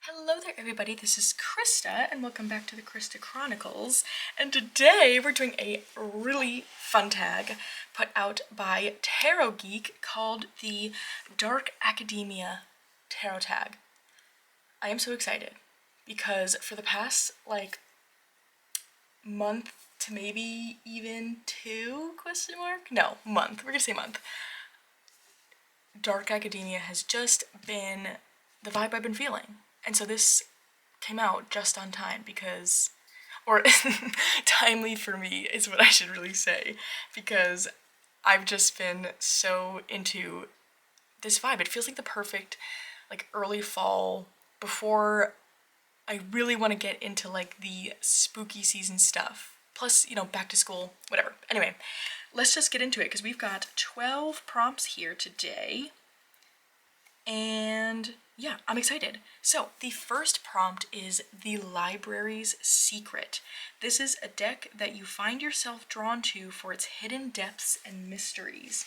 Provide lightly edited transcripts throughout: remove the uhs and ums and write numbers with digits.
Hello there everybody, this is Krista and welcome back to the Krista Chronicles, and today we're doing a really fun tag put out by Tarot Geek called the Dark Academia Tarot Tag. I am so excited because for the past month to maybe even two question mark? No, month, we're gonna say month. Dark Academia has just been the vibe I've been feeling. And so this came out just on time because, or timely for me is what I should really say, because I've just been so into this vibe. It feels like the perfect, early fall before I really want to get into the spooky season stuff. Plus, back to school, whatever. Anyway, let's just get into it because we've got 12 prompts here today. And yeah, I'm excited. So the first prompt is The Library's Secret. This is a deck that you find yourself drawn to for its hidden depths and mysteries.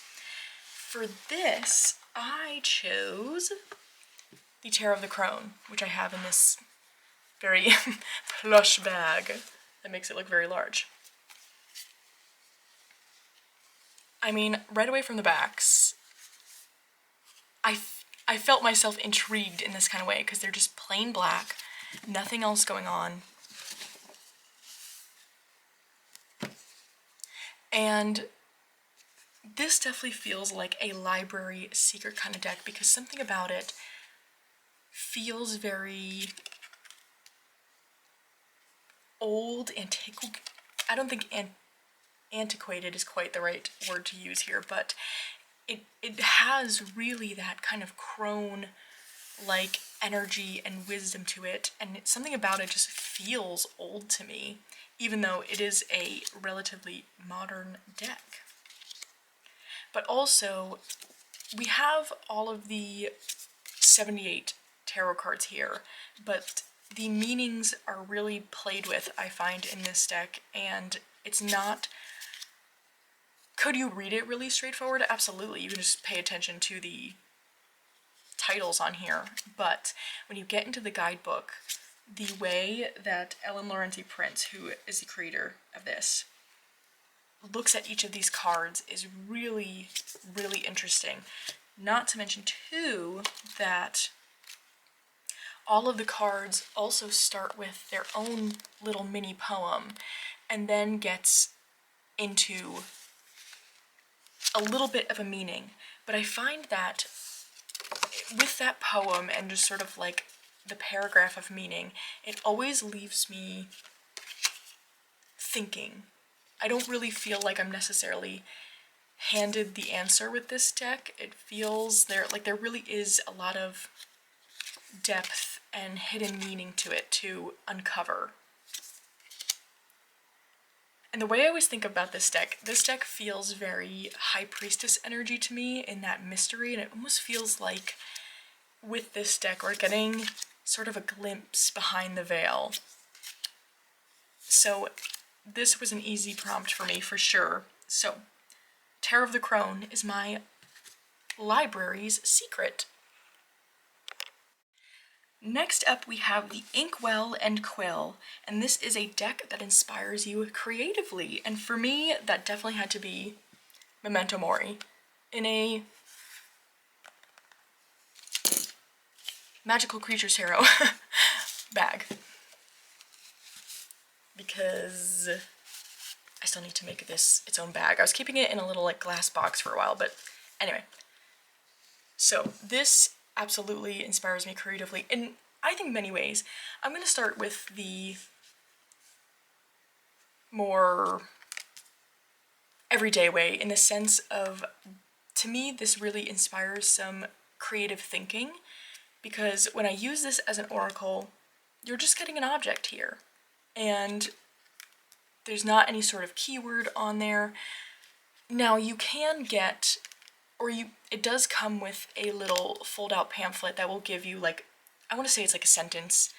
For this, I chose the Tarot of the Crone, which I have in this very plush bag that makes it look very large. I mean, right away from the backs, I felt myself intrigued in this kind of way because they're just plain black, nothing else going on. And this definitely feels like a library secret kind of deck because something about it feels very old, I don't think antiquated is quite the right word to use here, but it has really that kind of crone-like energy and wisdom to it, and something about it just feels old to me, even though it is a relatively modern deck. But also, we have all of the 78 tarot cards here, but the meanings are really played with, I find, in this deck, and it's not... Could you read it really straightforward? Absolutely. You can just pay attention to the titles on here. But when you get into the guidebook, the way that Ellen Laurenti Prince, who is the creator of this, looks at each of these cards is really, really interesting. Not to mention, too, that all of the cards also start with their own little mini poem and then gets into a little bit of a meaning, but I find that with that poem and just sort of like the paragraph of meaning, it always leaves me thinking. I don't really feel like I'm necessarily handed the answer with this deck. It feels there really is a lot of depth and hidden meaning to it to uncover. And the way I always think about this deck feels very High Priestess energy to me in that mystery, and it almost feels like with this deck we're getting sort of a glimpse behind the veil. So this was an easy prompt for me for sure. So Tarot of the Crone is my library's secret. Next up we have the Inkwell and Quill, and this is a deck that inspires you creatively, and for me that definitely had to be Memento Mori in a Magical Creatures Tarot bag, because I still need to make this its own bag. I was keeping it in a little glass box for a while, but anyway. So this absolutely inspires me creatively in, I think, many ways. I'm going to start with the more everyday way, in the sense of, to me, this really inspires some creative thinking, because when I use this as an oracle, you're just getting an object here, and there's not any sort of keyword on there. Now you can get, it does come with a little fold-out pamphlet that will give you, I want to say it's like a sentence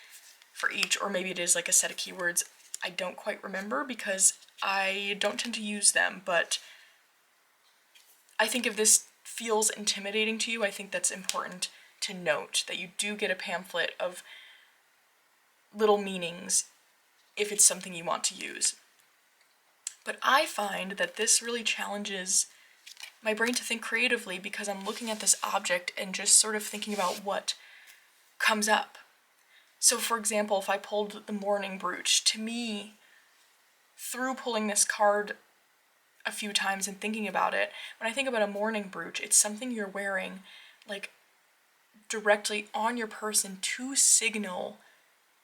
for each, or maybe it is like a set of keywords. I don't quite remember because I don't tend to use them, but I think if this feels intimidating to you, I think that's important to note, that you do get a pamphlet of little meanings if it's something you want to use. But I find that this really challenges my brain to think creatively because I'm looking at this object and just sort of thinking about what comes up. So for example, if I pulled the Mourning Brooch, to me, through pulling this card a few times and thinking about it, when I think about a mourning brooch, it's something you're wearing like directly on your person to signal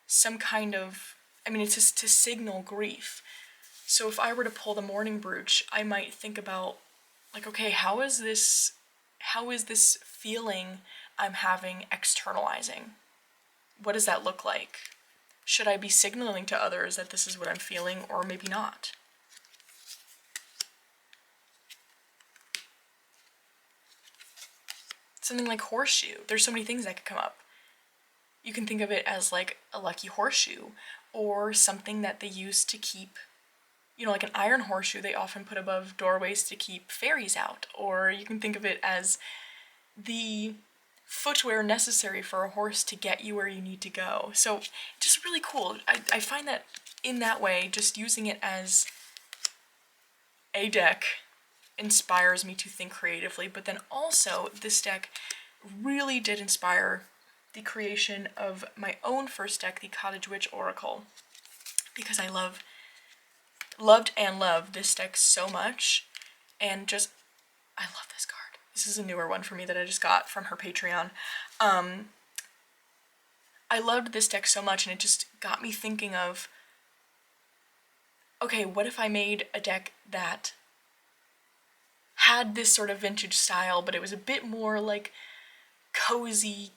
some kind of, I mean, it's just to signal grief. So if I were to pull the mourning brooch, I might think about like, okay, how is this feeling I'm having externalizing? What does that look like? Should I be signaling to others that this is what I'm feeling, or maybe not? Something like horseshoe. There's so many things that could come up. You can think of it as like a lucky horseshoe, or something that they use to keep, you know, like an iron horseshoe they often put above doorways to keep fairies out. Or you can think of it as the footwear necessary for a horse to get you where you need to go. So just really cool. I find that in that way, just using it as a deck inspires me to think creatively, but then also this deck really did inspire the creation of my own first deck, the Cottage Witch Oracle, because I loved and love this deck so much, and just, I love this card. This is a newer one for me that I just got from her Patreon. I loved this deck so much, and it just got me thinking of, okay, what if I made a deck that had this sort of vintage style, but it was a bit more like cozy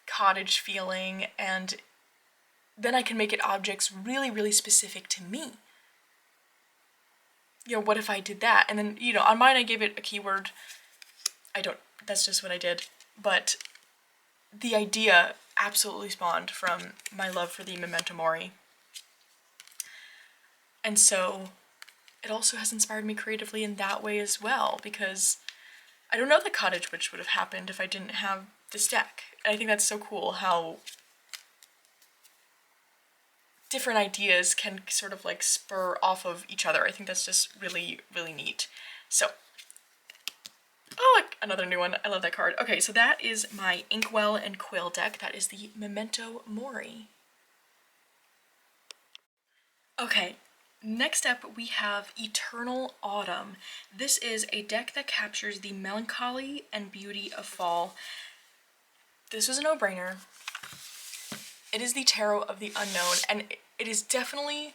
cottage feeling, and then I can make it objects really, really specific to me. You know, what if I did that? And then, you know, on mine I gave it a keyword. That's just what I did. But the idea absolutely spawned from my love for the Memento Mori. And so it also has inspired me creatively in that way as well, because I don't know that Cottage Witch would have happened if I didn't have this deck. And I think that's so cool how different ideas can sort of like spur off of each other. I think that's just really, really neat. So, oh, look, another new one. I love that card. Okay, so that is my Inkwell and Quill deck. That is the Memento Mori. Okay, next up we have Eternal Autumn. This is a deck that captures the melancholy and beauty of fall. This was a no-brainer. It is the Tarot of the Unknown, and it is definitely,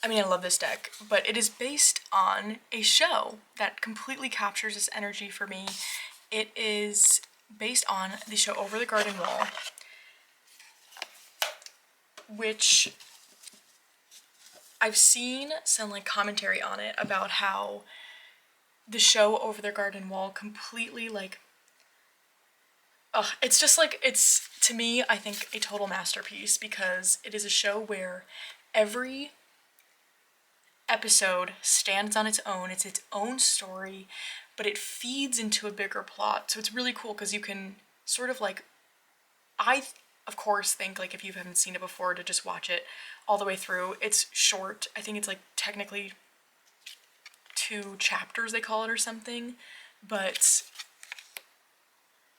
I mean, I love this deck, but it is based on a show that completely captures this energy for me. It is based on the show Over the Garden Wall, which I've seen some like commentary on it about how the show Over the Garden Wall completely like, it's just like, it's, to me, I think a total masterpiece, because it is a show where every episode stands on its own. It's its own story, but it feeds into a bigger plot. So it's really cool because you can sort of like, I of course think like if you haven't seen it before to just watch it all the way through. It's short. I think it's like technically 2 chapters they call it or something, but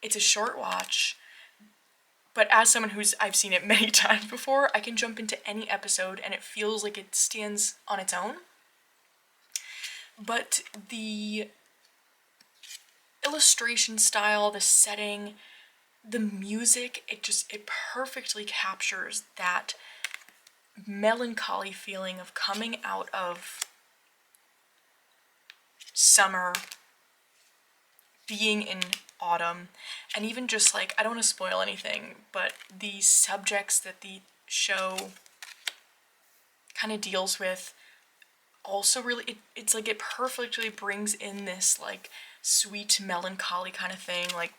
it's a short watch. But as someone I've seen it many times before, I can jump into any episode and it feels like it stands on its own. But the illustration style, the setting, the music, it perfectly captures that melancholy feeling of coming out of summer, being in autumn, and even just like, I don't want to spoil anything, but the subjects that the show kind of deals with also really, it's like it perfectly brings in this like sweet melancholy kind of thing. Like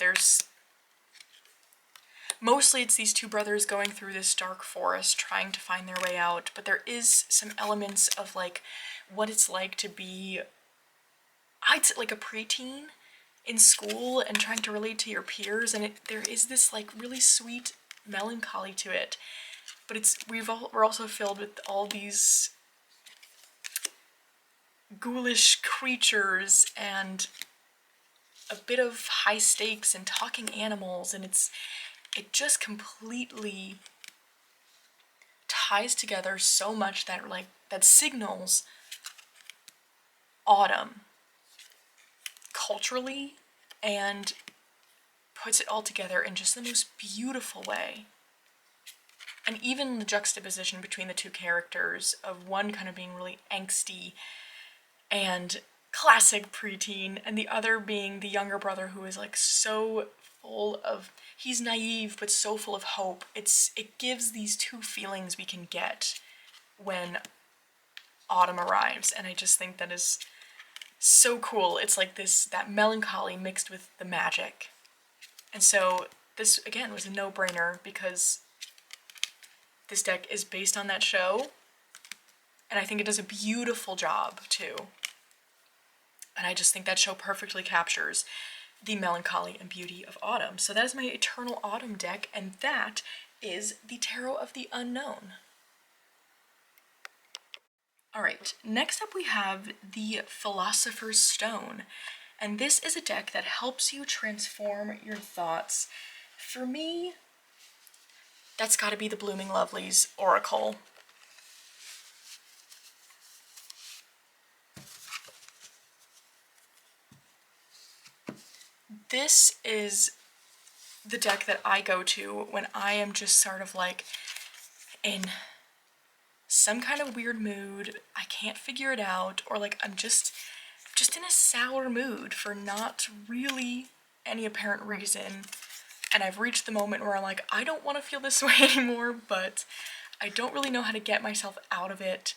mostly it's these 2 brothers going through this dark forest trying to find their way out, but there is some elements of like what it's like to be, I'd say like a preteen in school and trying to relate to your peers, and there is this like really sweet melancholy to it. but we're also filled with all these ghoulish creatures and a bit of high stakes and talking animals, and it just completely ties together so much that that signals autumn culturally and puts it all together in just the most beautiful way. And even the juxtaposition between the two characters, of one kind of being really angsty and classic preteen, and the other being the younger brother who is like so full of, he's naive but so full of hope. It gives these two feelings we can get when autumn arrives, and I just think that is so cool. It's like that melancholy mixed with the magic. And so this, again, was a no-brainer because this deck is based on that show, and I think it does a beautiful job, too. And I just think that show perfectly captures the melancholy and beauty of autumn. So that is my Eternal Autumn deck, and that is the Tarot of the Unknown. Alright, next up we have the Philosopher's Stone. And this is a deck that helps you transform your thoughts. For me, that's got to be the Blooming Lovelies Oracle. This is the deck that I go to when I am just sort of like in some kind of weird mood, I can't figure it out, or like I'm just in a sour mood for not really any apparent reason, and I've reached the moment where I'm like, I don't want to feel this way anymore, but I don't really know how to get myself out of it.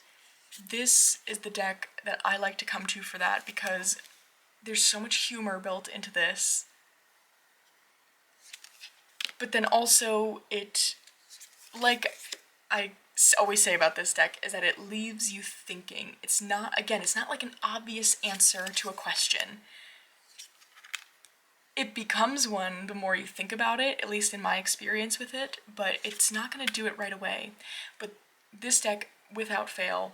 This is the deck that I like to come to for that, because there's so much humor built into this. But then also it, like I always say about this deck, is that it leaves you thinking. It's not, again, it's not like an obvious answer to a question. It becomes one the more you think about it, at least in my experience with it, but it's not going to do it right away. But this deck, without fail,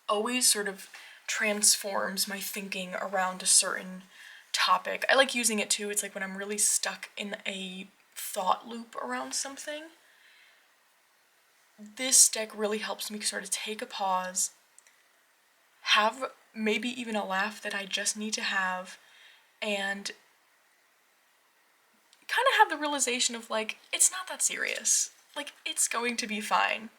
always sort of transforms my thinking around a certain topic. I like using it too. It's like when I'm really stuck in a thought loop around something. This deck really helps me sort of take a pause, have maybe even a laugh that I just need to have, and kind of have the realization of like, it's not that serious. Like, it's going to be fine.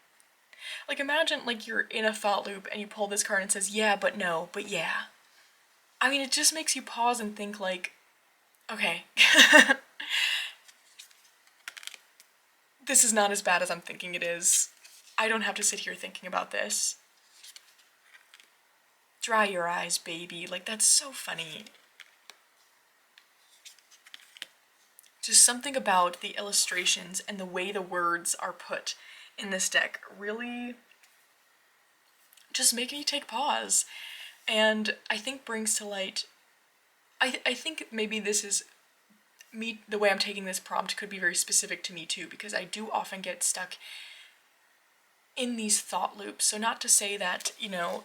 Like, imagine like you're in a thought loop and you pull this card and it says, yeah, but no, but yeah. I mean, it just makes you pause and think like, okay, this is not as bad as I'm thinking it is. I don't have to sit here thinking about this. Dry your eyes, baby. Like, that's so funny. Just something about the illustrations and the way the words are put in this deck really just make me take pause. And I think brings to light, I think maybe this is me, the way I'm taking this prompt could be very specific to me too, because I do often get stuck in these thought loops. So not to say that, you know,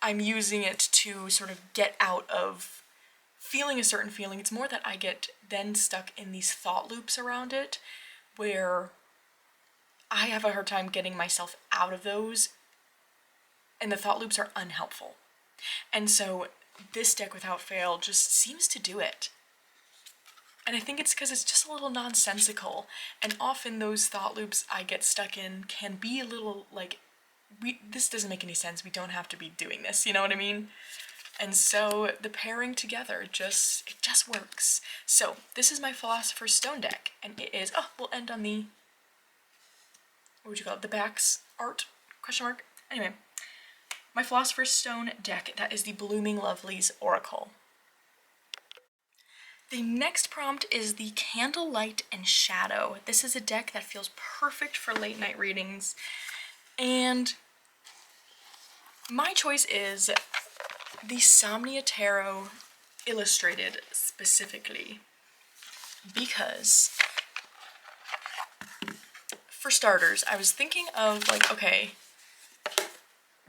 I'm using it to sort of get out of feeling a certain feeling. It's more that I get then stuck in these thought loops around it, where I have a hard time getting myself out of those, and the thought loops are unhelpful. And so this deck, without fail, just seems to do it. And I think it's because it's just a little nonsensical, and often those thought loops I get stuck in can be a little like, this doesn't make any sense, we don't have to be doing this, you know what I mean? And so the pairing together it just works. So this is my Philosopher's Stone deck, and it is, we'll end on the, what would you call it, the back's art, question mark? Anyway, my Philosopher's Stone deck, that is the Blooming Lovelies Oracle. The next prompt is the Candlelight and Shadow. This is a deck that feels perfect for late night readings, and my choice is the Somnia Tarot Illustrated specifically because for starters, I was thinking of like, okay,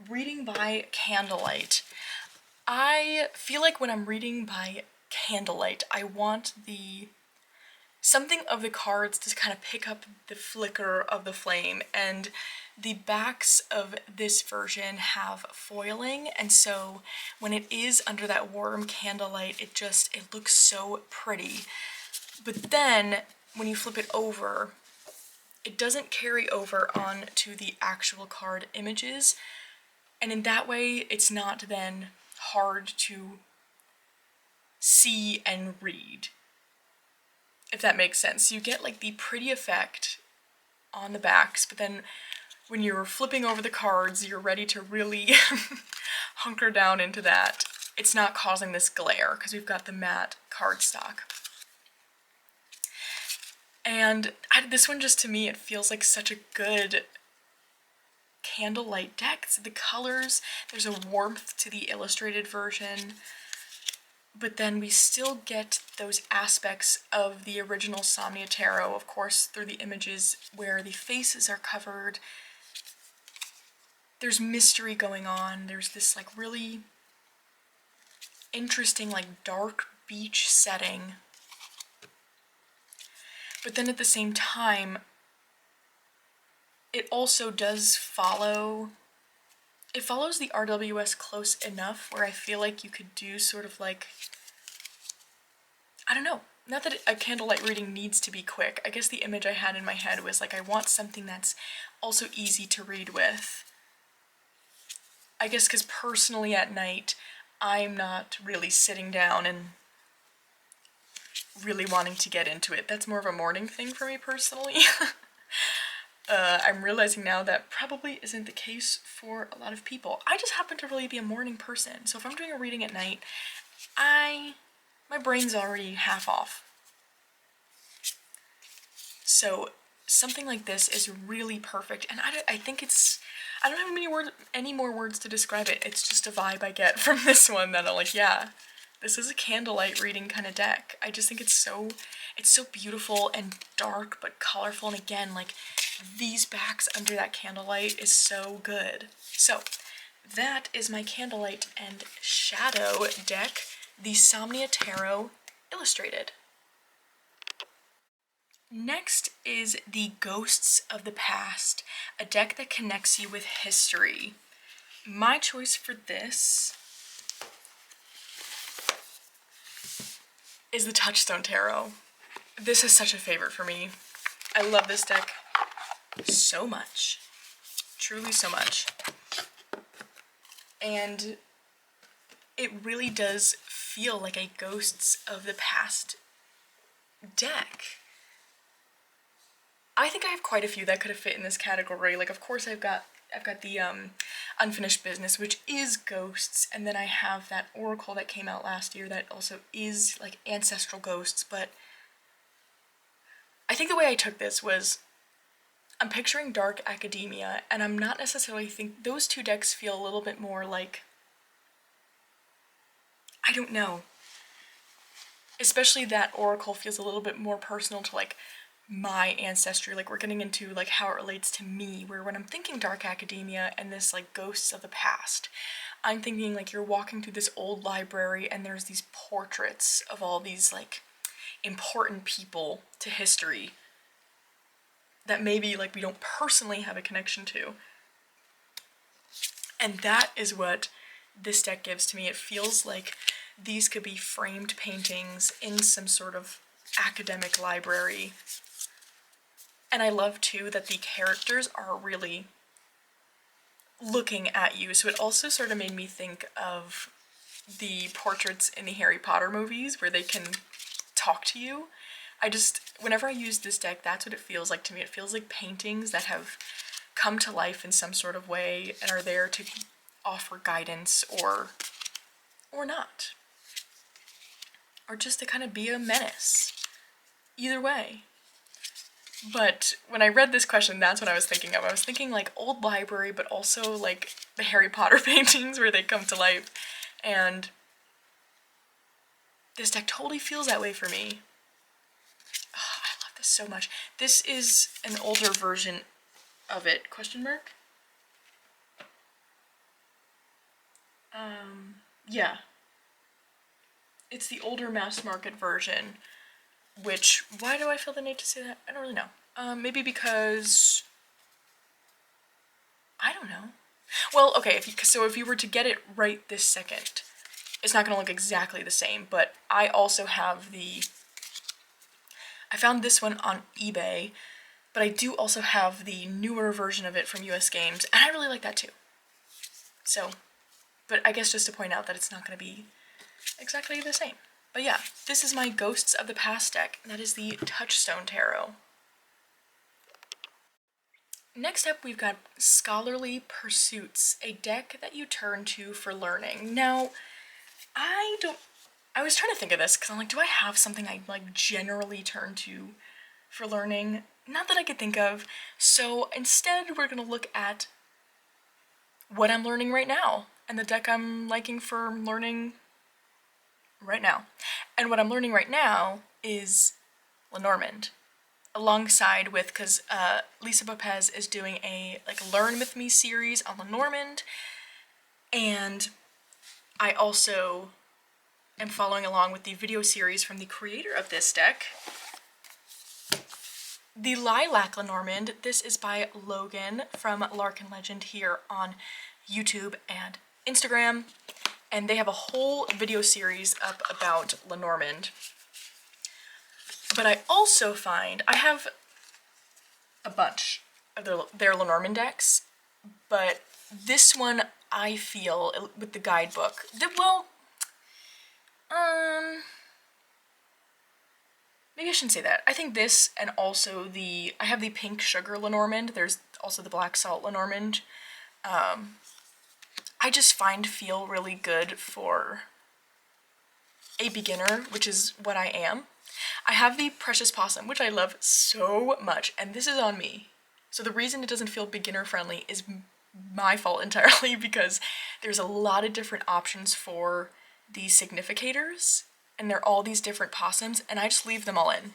reading by candlelight. I feel like when I'm reading by candlelight, I want something of the cards to kind of pick up the flicker of the flame, and the backs of this version have foiling, and so when it is under that warm candlelight, it looks so pretty. But then when you flip it over, it doesn't carry over on to the actual card images, and in that way it's not then hard to see and read, if that makes sense. You get like the pretty effect on the backs, but then when you're flipping over the cards, you're ready to really hunker down into that. It's not causing this glare because we've got the matte cardstock. And this one, just to me, it feels like such a good candlelight deck. The colors, there's a warmth to the illustrated version, but then we still get those aspects of the original Somnia Tarot, of course, through the images where the faces are covered. There's mystery going on. There's this like really interesting like dark beach setting. But then at the same time, it also does follows the RWS close enough where I feel like you could do sort of like, I don't know, not that a candlelight reading needs to be quick. I guess the image I had in my head was like, I want something that's also easy to read with. I guess because personally at night, I'm not really sitting down and really wanting to get into it. That's more of a morning thing for me personally. I'm realizing now that probably isn't the case for a lot of people. I just happen to really be a morning person, so if I'm doing a reading at night, my brain's already half off. So something like this is really perfect, and I think I don't have any more words to describe it. It's just a vibe I get from this one that I'm like, yeah, this is a candlelight reading kind of deck. I just think it's so beautiful and dark but colorful, and again, like these backs under that candlelight is so good. So that is my Candlelight and Shadow deck, the Somnia Tarot Illustrated. Next is the Ghosts of the Past, a deck that connects you with history. My choice for this is the Touchstone Tarot. This is such a favorite for me. I love this deck so much. Truly so much. And it really does feel like a Ghosts of the Past deck. I think I have quite a few that could have fit in this category. Like, of course, I've got the Unfinished Business, which is ghosts, and then I have that Oracle that came out last year that also is like ancestral ghosts. But I think the way I took this was, I'm picturing dark academia, and I'm not necessarily those two decks feel a little bit more like, I don't know. Especially that Oracle feels a little bit more personal to like my ancestry, like we're getting into like how it relates to me, where when I'm thinking dark academia and this like Ghosts of the Past, I'm thinking like you're walking through this old library and there's these portraits of all these like important people to history that maybe like we don't personally have a connection to. And that is what this deck gives to me. It feels like these could be framed paintings in some sort of academic library. And I love too that the characters are really looking at you. So it also sort of made me think of the portraits in the Harry Potter movies where they can talk to you. Whenever I use this deck, that's what it feels like to me. It feels like paintings that have come to life in some sort of way and are there to offer guidance or not. Or just to kind of be a menace. Either way. But when I read this question, that's what I was thinking of. I was thinking like old library, but also like the Harry Potter paintings where they come to life. And this deck totally feels that way for me. Oh, I love this so much. This is an older version of it, question mark? Yeah. It's the older mass market version, which, why do I feel the need to say that? I don't really know. Maybe because, I don't know. Well, okay, so if you were to get it right this second, it's not going to look exactly the same, but I also have I found this one on eBay, but I do also have the newer version of it from US Games, and I really like that too. So, but I guess just to point out that it's not going to be exactly the same. But yeah, this is my Ghosts of the Past deck, and that is the Touchstone Tarot. Next up, we've got Scholarly Pursuits, a deck that you turn to for learning. Now, I was trying to think of this, because I'm like, do I have something I like generally turn to for learning? Not that I could think of. So instead, we're going to look at what I'm learning right now, and the deck I'm liking for learning right now. And what I'm learning right now is Lenormand, alongside with, because Lisa Bopez is doing a Learn With Me series on Lenormand, and I also am following along with the video series from the creator of this deck, the Lilac Lenormand. This is by Logan from Larkin Legend here on YouTube and Instagram, and they have a whole video series up about Lenormand. But I also find, I have a bunch of their Lenormand decks, but this one I feel, with the guidebook, maybe I shouldn't say that. I think this, and also I have the Pink Sugar Lenormand, there's also the Black Salt Lenormand, I just feel really good for a beginner, which is what I am. I have the Precious Possum, which I love so much, and this is on me. So the reason it doesn't feel beginner friendly is my fault entirely, because there's a lot of different options for the significators, and they're all these different possums, and I just leave them all in,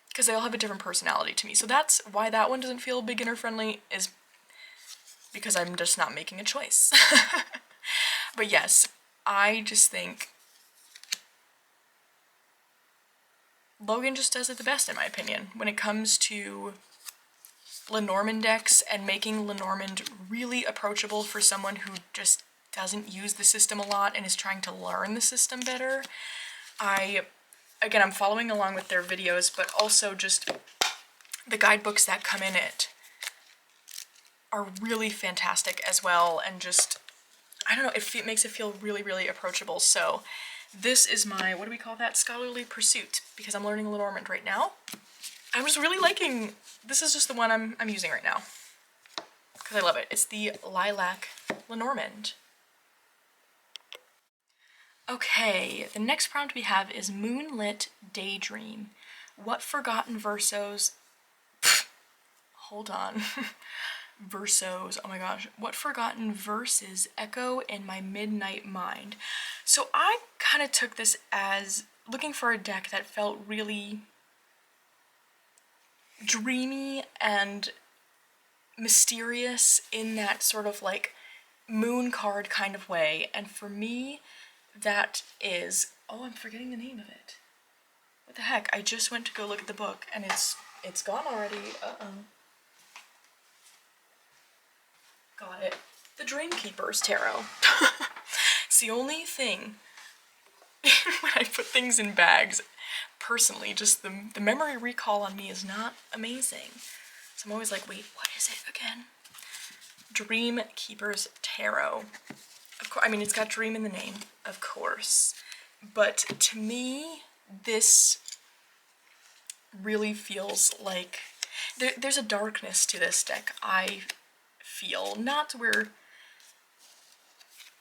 because they all have a different personality to me. So that's why that one doesn't feel beginner friendly, is because I'm just not making a choice. But yes, I just think Logan just does it the best, in my opinion, when it comes to Lenormand decks and making Lenormand really approachable for someone who just doesn't use the system a lot and is trying to learn the system better. Again, I'm following along with their videos, but also just the guidebooks that come in it are really fantastic as well, and just, I don't know, it makes it feel really, really approachable. So this is my, what do we call that, Scholarly Pursuit, because I'm learning Lenormand right now. I'm just really liking, this is just the one I'm using right now, because I love it. It's the Lilac Lenormand. Okay, the next prompt we have is Moonlit Daydream. What forgotten versos, hold on, versos, oh my gosh, what forgotten verses echo in my midnight mind? So I kind of took this as looking for a deck that felt really dreamy and mysterious in that sort of like moon card kind of way, and for me that is, oh, I'm forgetting the name of it. What the heck, I just went to go look at the book and it's gone already. Got it. The Dreamkeepers Tarot. It's the only thing when I put things in bags, personally, just the memory recall on me is not amazing. So I'm always like, wait, what is it again? Dreamkeepers Tarot. Of course, I mean, it's got dream in the name, of course. But to me, this really feels like there's a darkness to this deck, I feel. Not where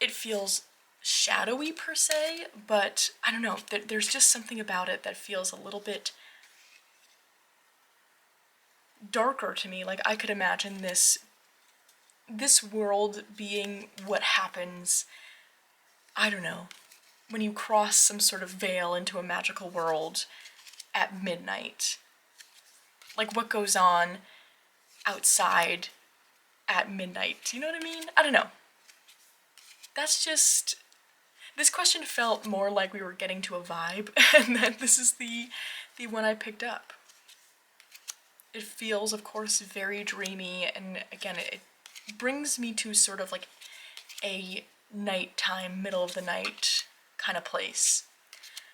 it feels shadowy per se, but I don't know, there's just something about it that feels a little bit darker to me. Like I could imagine this world being what happens, I don't know, when you cross some sort of veil into a magical world at midnight. Like what goes on outside at midnight. You know what I mean? I don't know. That's just... This question felt more like we were getting to a vibe, and then this is the one I picked up. It feels, of course, very dreamy, and again, it brings me to sort of like a nighttime, middle of the night kind of place.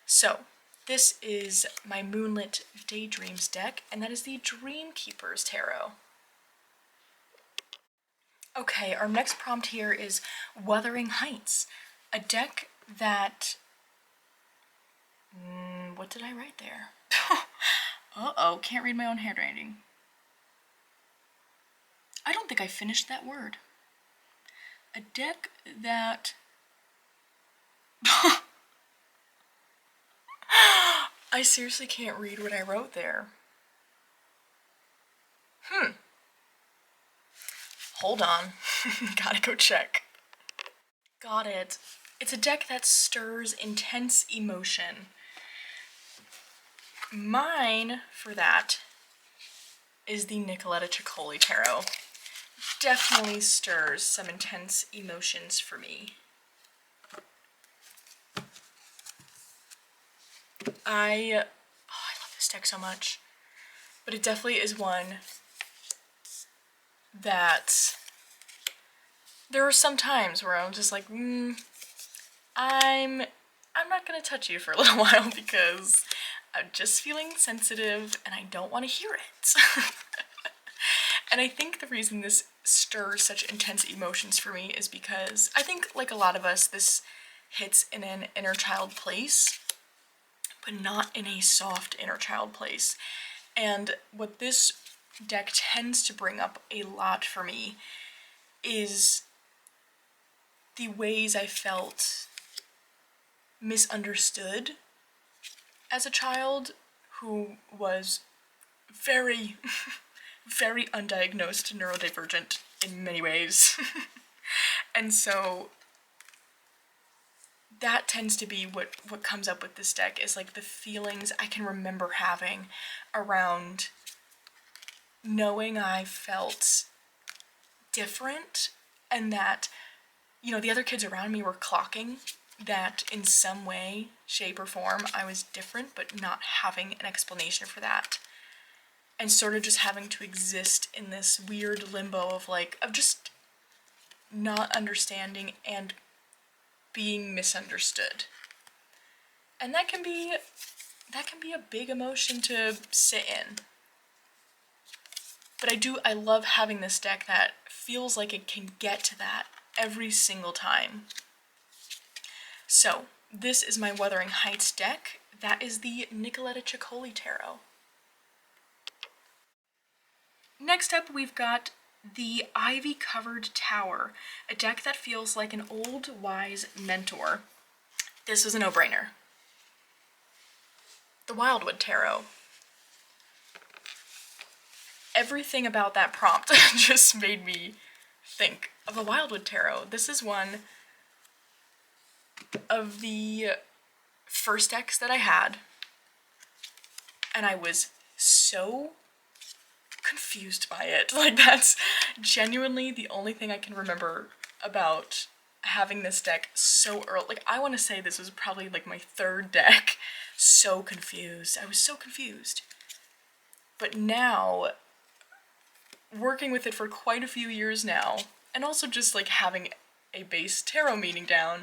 So, this is my Moonlit Daydreams deck, and that is the Dreamkeepers Tarot. Okay, our next prompt here is Wuthering Heights, a deck that... what did I write there? Uh-oh, can't read my own handwriting. I don't think I finished that word. A deck that... I seriously can't read what I wrote there. Hold on. Gotta go check. Got it. It's a deck that stirs intense emotion. Mine, for that, is the Nicoletta Ceccoli Tarot. Definitely stirs some intense emotions for me. I love this deck so much. But it definitely is one that there are some times where I'm just like, I'm not gonna touch you for a little while because I'm just feeling sensitive and I don't want to hear it. And I think the reason this stirs such intense emotions for me is because I think, like a lot of us, this hits in an inner child place, but not in a soft inner child place. And what this deck tends to bring up a lot for me is the ways I felt misunderstood as a child who was very, very undiagnosed neurodivergent in many ways. And so that tends to be what comes up with this deck, is like the feelings I can remember having around knowing I felt different, and that, you know, the other kids around me were clocking that in some way, shape, or form I was different, but not having an explanation for that. And sort of just having to exist in this weird limbo of just not understanding and being misunderstood. And that can be a big emotion to sit in. But I love having this deck that feels like it can get to that every single time. So, this is my Wuthering Heights deck. That is the Nicoletta Ceccoli Tarot. Next up, we've got the Ivy-Covered Tower, a deck that feels like an old, wise mentor. This was a no-brainer. The Wildwood Tarot. Everything about that prompt just made me think of the Wildwood Tarot. This is one of the first decks that I had, and I was so confused by it. Like, that's genuinely the only thing I can remember about having this deck so early. Like, I want to say this was probably like my third deck. So confused. I was so confused. But now, working with it for quite a few years now, and also just like having a base tarot meaning down,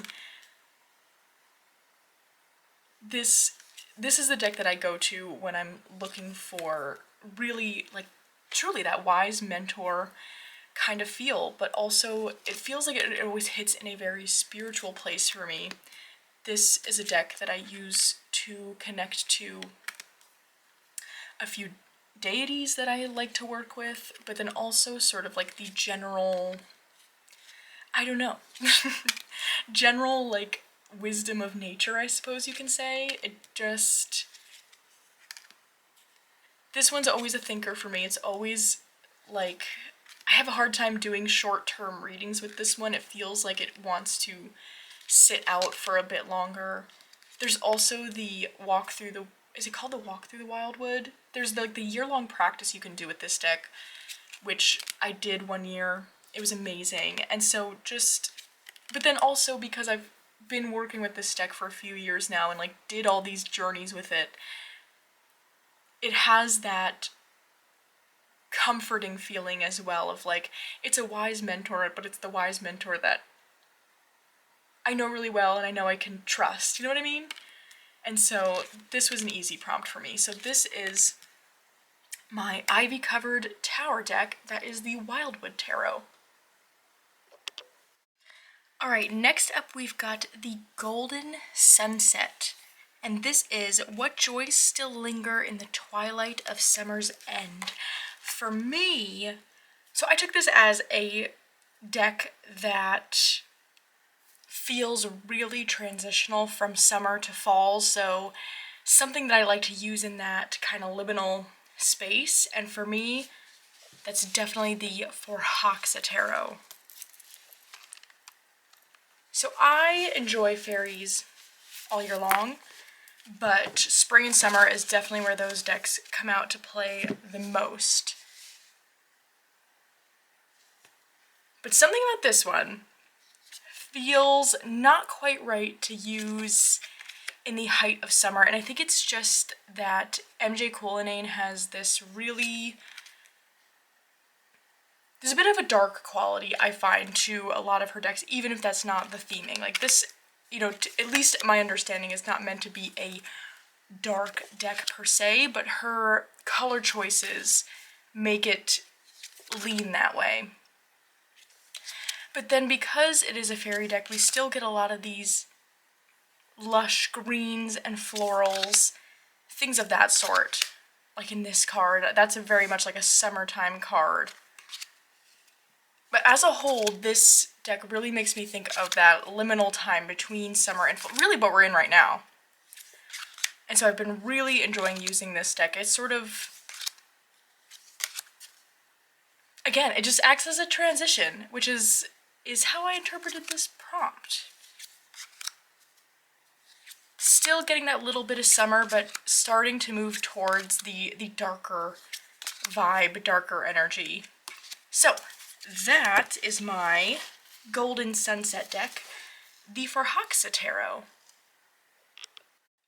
this is the deck that I go to when I'm looking for really, like, truly that wise mentor kind of feel, but also it feels like it always hits in a very spiritual place for me. This is a deck that I use to connect to a few deities that I like to work with, but then also sort of like the general, I don't know, general, like, wisdom of nature, I suppose you can say. It just... This one's always a thinker for me. It's always, like, I have a hard time doing short-term readings with this one. It feels like it wants to sit out for a bit longer. There's also the walk through the... Is it called the Walk Through the Wildwood? There's, like, the year-long practice you can do with this deck, which I did one year, It was amazing. And so but then also because I've been working with this deck for a few years now and like did all these journeys with it, it has that comforting feeling as well of like, it's a wise mentor, but it's the wise mentor that I know really well and I know I can trust, you know what I mean? And so this was an easy prompt for me. So this is my ivy-covered tower deck. That is the Wildwood Tarot. Alright, next up we've got the Golden Sunset. And this is What Joys Still Linger in the Twilight of Summer's End. For me, so I took this as a deck that feels really transitional from summer to fall, so something that I like to use in that kind of liminal space, and for me, that's definitely the Forhaxa Tarot. So I enjoy fairies all year long, but spring and summer is definitely where those decks come out to play the most. But something about this one feels not quite right to use in the height of summer, and I think it's just that MJ Cullinane has this really, there's a bit of a dark quality I find to a lot of her decks, even if that's not the theming. Like this, you know, at least my understanding is not meant to be a dark deck per se, but her color choices make it lean that way. But then because it is a fairy deck, we still get a lot of these lush greens and florals, things of that sort. Like in this card, that's very much like a summertime card. But as a whole, this deck really makes me think of that liminal time between summer and fall, really what we're in right now. And so I've been really enjoying using this deck. It's sort of, again, it just acts as a transition, which is how I interpreted this prompt. Still getting that little bit of summer, but starting to move towards the darker vibe, darker energy. So that is my Golden Sunset deck, the Forhaxa Tarot.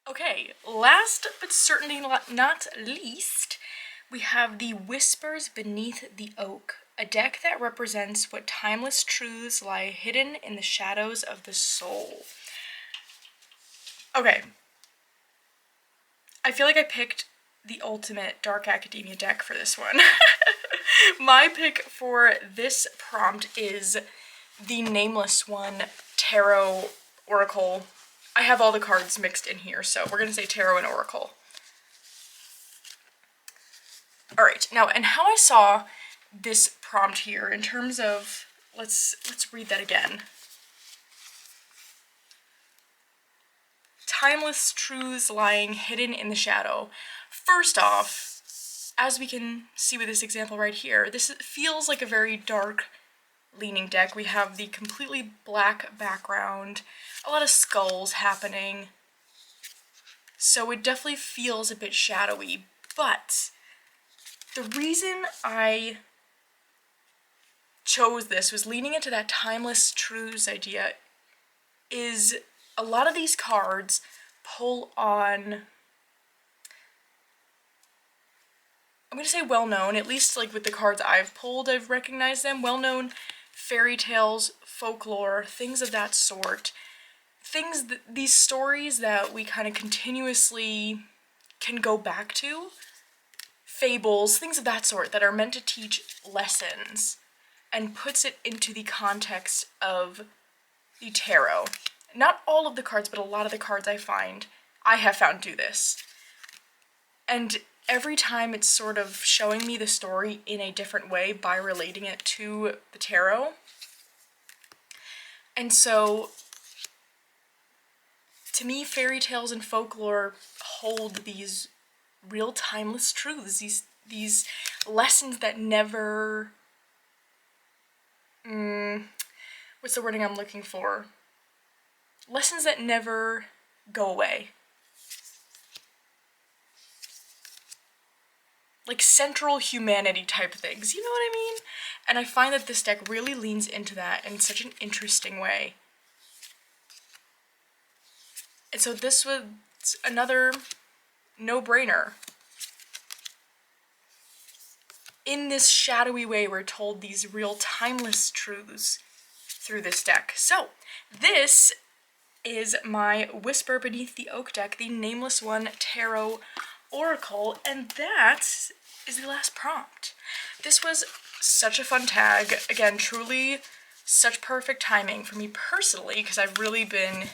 Okay, last but certainly not least, we have the Whispers Beneath the Oak, a deck that represents what timeless truths lie hidden in the shadows of the soul. Okay, I feel like I picked the ultimate Dark Academia deck for this one. My pick for this prompt is the Nameless One Tarot Oracle. I have all the cards mixed in here, so we're going to say Tarot and Oracle. Alright, now, and how I saw this prompt here in terms of, let's read that again. Timeless truths lying hidden in the shadow. First off, as we can see with this example right here, this feels like a very dark leaning deck. We have the completely black background, a lot of skulls happening, so it definitely feels a bit shadowy, but the reason I chose this was leaning into that timeless truths idea is a lot of these cards pull on, I'm going to say well-known, at least like with the cards I've pulled, I've recognized them, well-known fairy tales, folklore, things of that sort. Things, these stories that we kind of continuously can go back to, fables, things of that sort that are meant to teach lessons, and puts it into the context of the tarot. Not all of the cards, but a lot of the cards I have found do this. And every time it's sort of showing me the story in a different way by relating it to the tarot. And so, to me, fairy tales and folklore hold these real timeless truths, these lessons that never, what's the wording I'm looking for? Lessons that never go away. Like central humanity type things, you know what I mean? And I find that this deck really leans into that in such an interesting way. And so this was another no-brainer. In this shadowy way, we're told these real timeless truths through this deck. So, this is my Whisper Beneath the Oak deck, the Nameless One Tarot Oracle, and that is the last prompt. This was such a fun tag. Again, truly such perfect timing for me personally, because I've really been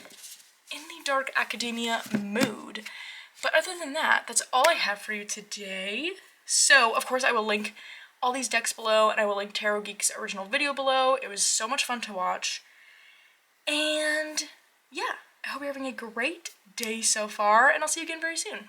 in the dark academia mood. But other than that, that's all I have for you today. So, of course, I will link all these decks below, and I will link Tarot Geek's original video below. It was so much fun to watch. And yeah, I hope you're having a great day so far, and I'll see you again very soon.